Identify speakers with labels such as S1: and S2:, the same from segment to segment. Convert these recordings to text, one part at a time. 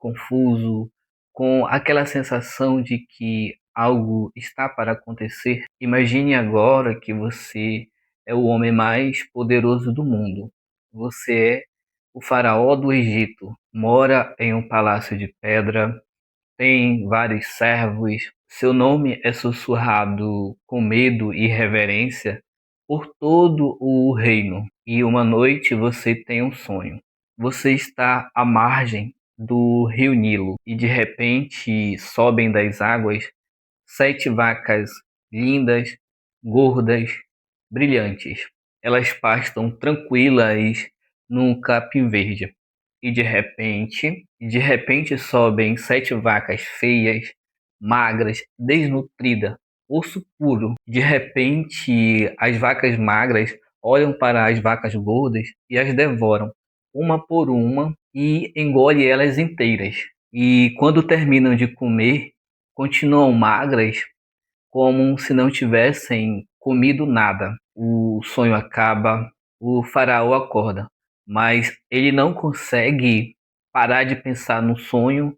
S1: confuso, com aquela sensação de que algo está para acontecer. Imagine agora que você é o homem mais poderoso do mundo. Você é o faraó do Egito, mora em um palácio de pedra, tem vários servos, seu nome é sussurrado com medo e reverência por todo o reino. E uma noite você tem um sonho. Você está à margem do rio Nilo e de repente sobem das águas 7 vacas lindas, gordas, brilhantes. Elas pastam tranquilas num capim verde. E de repente sobem 7 vacas feias, magras, desnutridas, osso puro. De repente, as vacas magras olham para as vacas gordas e as devoram, uma por uma, e engole elas inteiras. E quando terminam de comer, continuam magras como se não tivessem comido nada. O sonho acaba, o faraó acorda, mas ele não consegue parar de pensar no sonho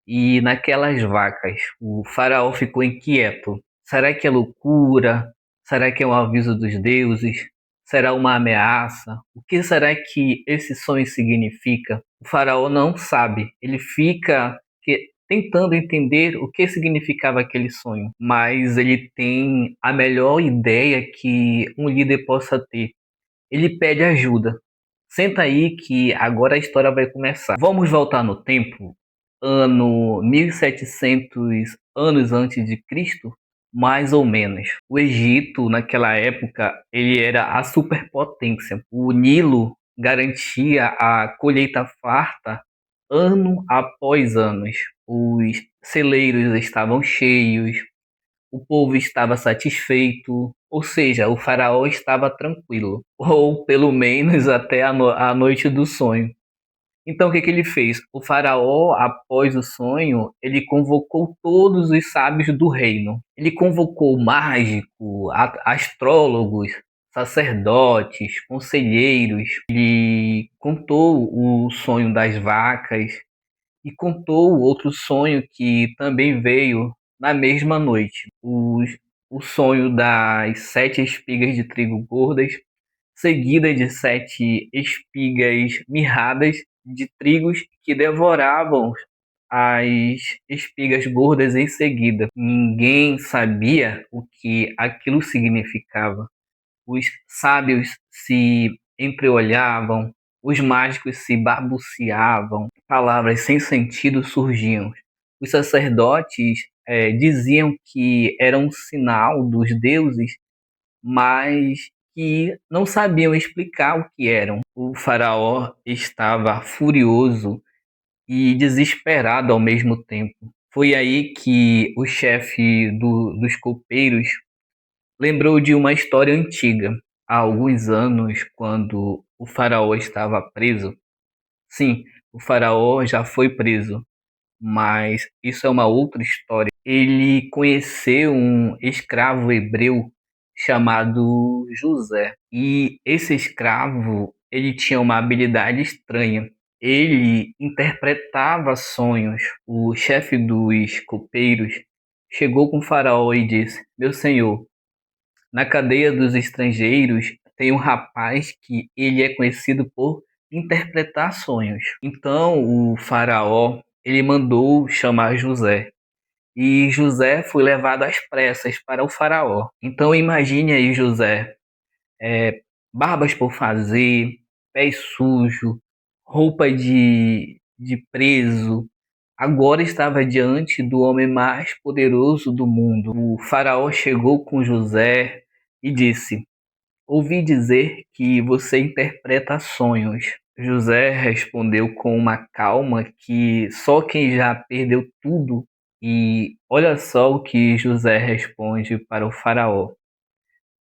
S1: e naquelas vacas. O faraó ficou inquieto. Será que é loucura? Será que é um aviso dos deuses? Será uma ameaça? O que será que esse sonho significa? O faraó não sabe. Ele fica tentando entender o que significava aquele sonho, mas ele tem a melhor ideia que um líder possa ter. Ele pede ajuda. Senta aí que agora a história vai começar. Vamos voltar no tempo, ano 1700 anos antes de Cristo, mais ou menos. O Egito, naquela época, ele era a superpotência. O Nilo garantia a colheita farta ano após anos. Os celeiros estavam cheios, o povo estava satisfeito, ou seja, o faraó estava tranquilo, ou pelo menos até a noite do sonho. Então o que que ele fez? O faraó, após o sonho, ele convocou todos os sábios do reino. Ele convocou mágicos, astrólogos, sacerdotes, conselheiros. Ele contou o sonho das vacas e contou outro sonho que também veio na mesma noite. O sonho das 7 espigas de trigo gordas, seguida de 7 espigas mirradas de trigos que devoravam as espigas gordas em seguida. Ninguém sabia o que aquilo significava. Os sábios se entreolhavam, os mágicos se balbuciavam, palavras sem sentido surgiam. Os sacerdotes diziam que era um sinal dos deuses, mas que não sabiam explicar o que eram. O faraó estava furioso e desesperado ao mesmo tempo. Foi aí que o chefe dos copeiros lembrou de uma história antiga. Há alguns anos, quando o faraó estava preso. Sim, o faraó já foi preso, mas isso é uma outra história. Ele conheceu um escravo hebreu chamado José. E esse escravo, ele tinha uma habilidade estranha. Ele interpretava sonhos. O chefe dos copeiros chegou com o faraó e disse: Meu senhor, na cadeia dos estrangeiros tem um rapaz que ele é conhecido por interpretar sonhos. Então o faraó ele mandou chamar José e José foi levado às pressas para o faraó. Então imagine aí José, barbas por fazer, pés sujos, roupa de preso. Agora estava diante do homem mais poderoso do mundo. O faraó chegou com José e disse: Ouvi dizer que você interpreta sonhos. José respondeu com uma calma que só quem já perdeu tudo. E olha só o que José responde para o faraó: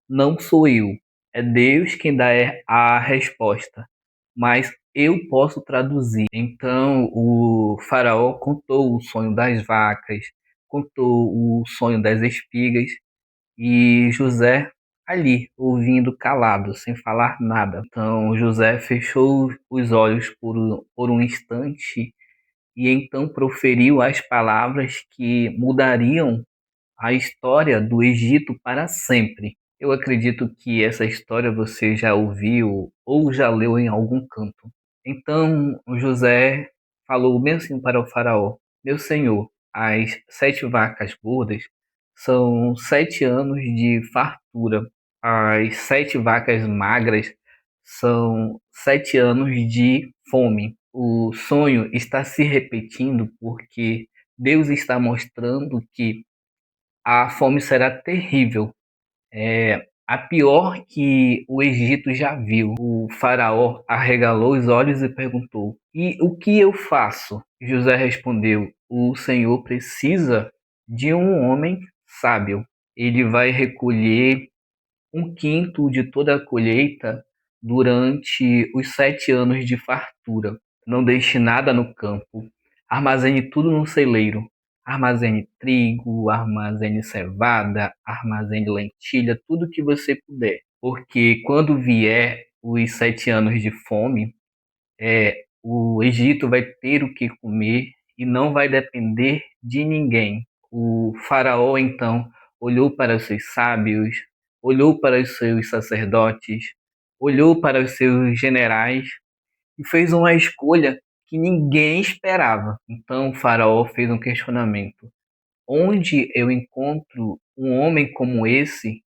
S1: Não sou eu, é Deus quem dá a resposta, mas eu posso traduzir. Então o faraó contou o sonho das vacas, contou o sonho das espigas e José ali, ouvindo calado, sem falar nada. Então José fechou os olhos por um instante e então proferiu as palavras que mudariam a história do Egito para sempre. Eu acredito que essa história você já ouviu ou já leu em algum canto. Então José falou bem assim para o faraó: Meu senhor, as 7 vacas gordas são 7 anos de fartura. As 7 vacas magras são 7 anos de fome. O sonho está se repetindo porque Deus está mostrando que a fome será terrível, a pior que o Egito já viu. O faraó arregalou os olhos e perguntou: E o que eu faço? José respondeu: O Senhor precisa de um homem sábio. Ele vai recolher 1/5 de toda a colheita durante os 7 anos de fartura. Não deixe nada no campo. Armazene tudo no celeiro. Armazene trigo, armazene cevada, armazene lentilha, tudo que você puder. Porque quando vier os 7 anos de fome, o Egito vai ter o que comer e não vai depender de ninguém. O faraó então olhou para os seus sábios, olhou para os seus sacerdotes, olhou para os seus generais e fez uma escolha que ninguém esperava. Então o faraó fez um questionamento: onde eu encontro um homem como esse,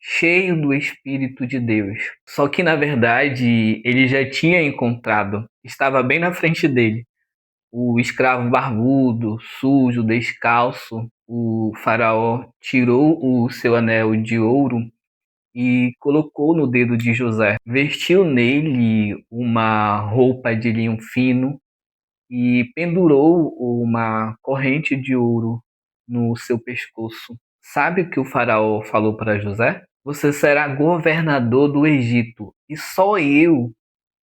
S1: cheio do Espírito de Deus? Só que na verdade ele já tinha encontrado, estava bem na frente dele, o escravo barbudo, sujo, descalço. O faraó tirou o seu anel de ouro e colocou no dedo de José. Vestiu nele uma roupa de linho fino e pendurou uma corrente de ouro no seu pescoço. Sabe o que o faraó falou para José? Você será governador do Egito e só eu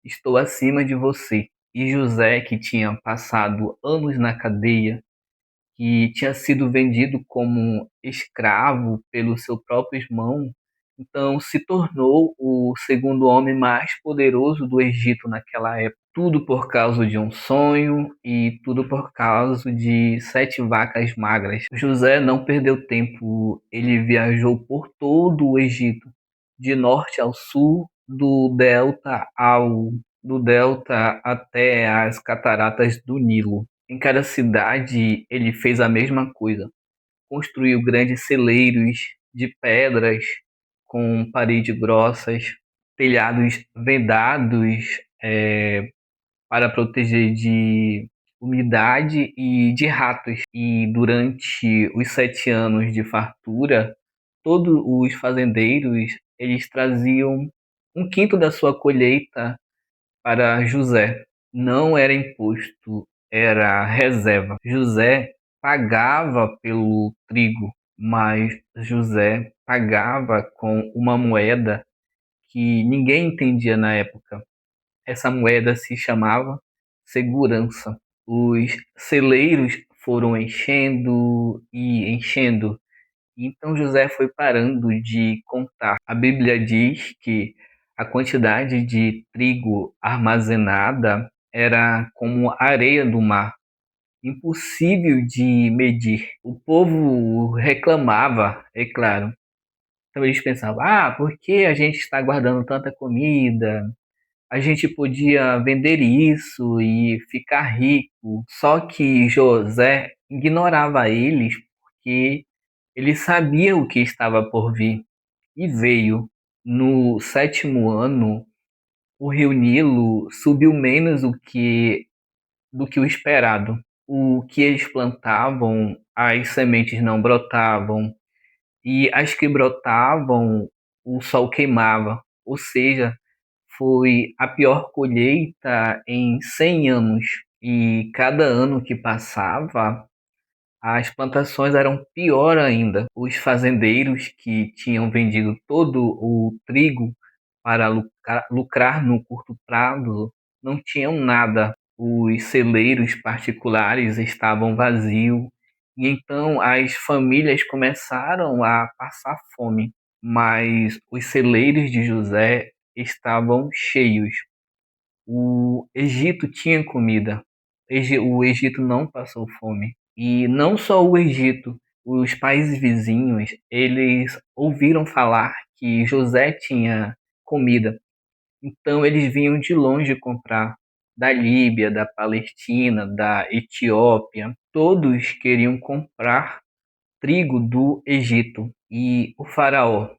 S1: estou acima de você. E José, que tinha passado anos na cadeia, que tinha sido vendido como escravo pelo seu próprio irmão, então se tornou o segundo homem mais poderoso do Egito naquela época. Tudo por causa de um sonho e tudo por causa de 7 vacas magras. José não perdeu tempo, ele viajou por todo o Egito, de norte ao sul, do delta até as cataratas do Nilo. Em cada cidade ele fez a mesma coisa. Construiu grandes celeiros de pedras com paredes grossas, telhados vedados para proteger de umidade e de ratos. E durante os 7 anos de fartura, todos os fazendeiros eles traziam 1/5 da sua colheita para José. Não era imposto, era reserva. José pagava pelo trigo, mas José pagava com uma moeda que ninguém entendia na época. Essa moeda se chamava segurança. Os celeiros foram enchendo e enchendo. Então José foi parando de contar. A Bíblia diz que a quantidade de trigo armazenada era como a areia do mar, impossível de medir. O povo reclamava, é claro. Então eles pensavam: por que a gente está guardando tanta comida? A gente podia vender isso e ficar rico. Só que José ignorava eles porque ele sabia o que estava por vir. E veio. No 7º ano, o rio Nilo subiu menos do que o esperado. O que eles plantavam, as sementes não brotavam, e as que brotavam, o sol queimava. Ou seja, foi a pior colheita em 100 anos. E cada ano que passava, as plantações eram pior ainda. Os fazendeiros que tinham vendido todo o trigo para lucrar no curto prazo não tinham nada. Os celeiros particulares estavam vazios e então as famílias começaram a passar fome. Mas os celeiros de José estavam cheios. O Egito tinha comida. o Egito não passou fome. E não só o Egito, os países vizinhos, eles ouviram falar que José tinha comida. Então eles vinham de longe comprar da Líbia, da Palestina, da Etiópia. Todos queriam comprar trigo do Egito. E o faraó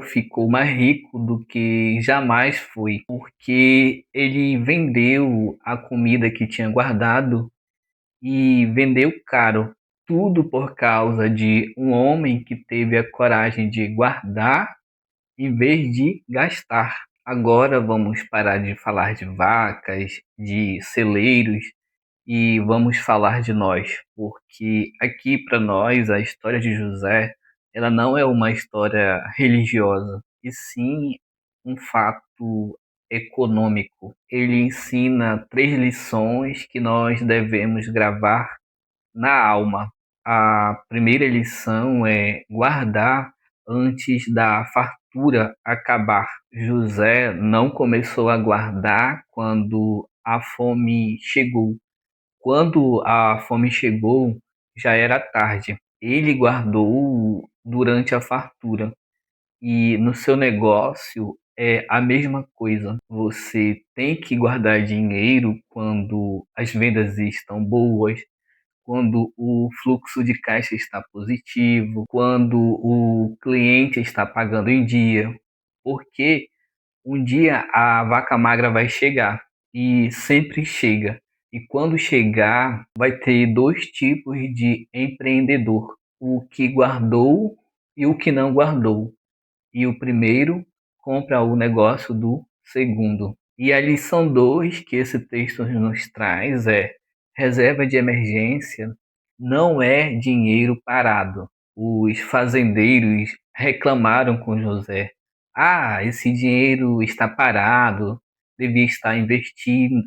S1: ficou mais rico do que jamais foi, porque ele vendeu a comida que tinha guardado e vendeu caro. Tudo por causa de um homem que teve a coragem de guardar em vez de gastar. Agora vamos parar de falar de vacas, de celeiros e vamos falar de nós, porque aqui para nós a história de José, ela não é uma história religiosa, e sim um fato econômico. Ele ensina 3 lições que nós devemos gravar na alma. A primeira lição é guardar antes da fartura acabar. José não começou a guardar quando a fome chegou. Quando a fome chegou, já era tarde. Ele guardou durante a fartura. E no seu negócio é a mesma coisa. Você tem que guardar dinheiro quando as vendas estão boas, quando o fluxo de caixa está positivo, quando o cliente está pagando em dia, porque um dia a vaca magra vai chegar e sempre chega. E quando chegar, vai ter 2 tipos de empreendedor: o que guardou e o que não guardou. E o primeiro compra o negócio do segundo. E a lição 2 que esse texto nos traz é: reserva de emergência não é dinheiro parado. Os fazendeiros reclamaram com José: ah, esse dinheiro está parado, devia estar investido,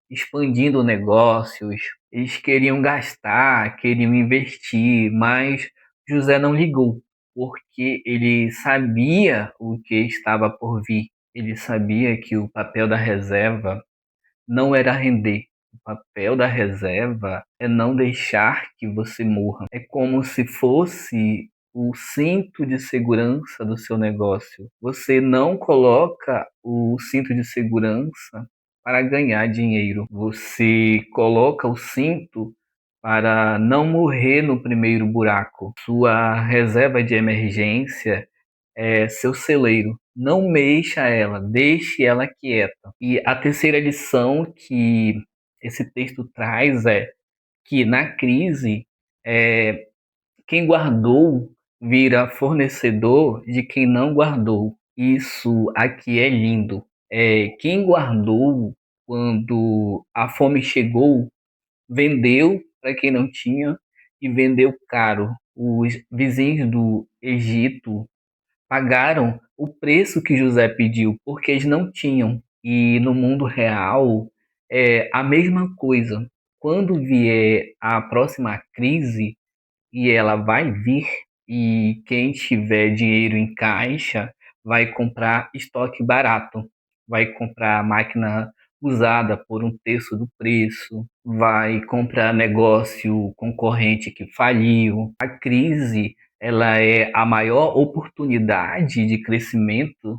S1: expandindo negócios. Eles queriam gastar, queriam investir, mas José não ligou, porque ele sabia o que estava por vir. Ele sabia que o papel da reserva não era render. O papel da reserva é não deixar que você morra. É como se fosse o cinto de segurança do seu negócio. Você não coloca o cinto de segurança para ganhar dinheiro. Você coloca o cinto para não morrer no primeiro buraco. Sua reserva de emergência é seu celeiro. Não mexa ela, deixe ela quieta. E a terceira lição que esse texto traz é que na crise, é, quem guardou vira fornecedor de quem não guardou. Isso aqui é lindo. Quem guardou quando a fome chegou, vendeu para quem não tinha e vendeu caro. Os vizinhos do Egito pagaram o preço que José pediu, porque eles não tinham. E no mundo real é a mesma coisa. Quando vier a próxima crise, e ela vai vir, e quem tiver dinheiro em caixa vai comprar estoque barato, vai comprar máquina usada por 1/3 do preço, vai comprar negócio concorrente que faliu. A crise, ela é a maior oportunidade de crescimento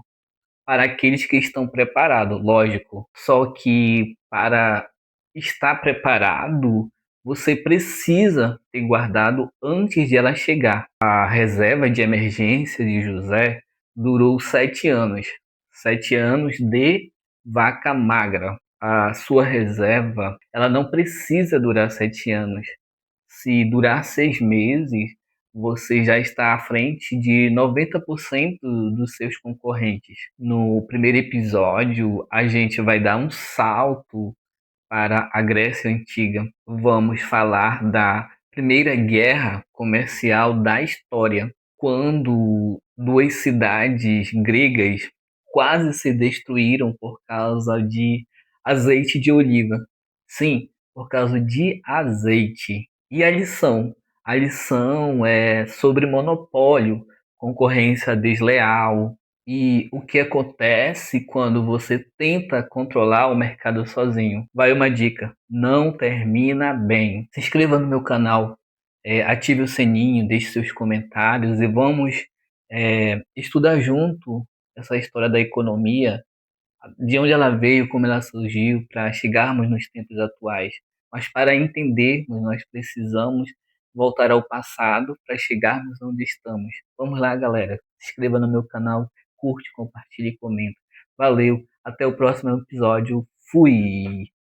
S1: para aqueles que estão preparados, lógico. Só que para estar preparado, você precisa ter guardado antes de ela chegar. A reserva de emergência de José durou 7 anos. 7 anos de vaca magra. A sua reserva, ela não precisa durar 7 anos. Se durar 6 meses, você já está à frente de 90% dos seus concorrentes. No primeiro episódio, a gente vai dar um salto para a Grécia Antiga. Vamos falar da primeira guerra comercial da história, quando 2 cidades gregas quase se destruíram por causa de azeite de oliva. Sim, por causa de azeite. E a lição? A lição é sobre monopólio, concorrência desleal, E o que acontece quando você tenta controlar o mercado sozinho? Vai uma dica: não termina bem. Se inscreva no meu canal, ative o sininho, deixe seus comentários e vamos estudar junto essa história da economia, de onde ela veio, como ela surgiu, para chegarmos nos tempos atuais. Mas para entendermos, nós precisamos voltar ao passado para chegarmos onde estamos. Vamos lá, galera. Se inscreva no meu canal, curte, compartilhe e comenta. Valeu, até o próximo episódio. Fui!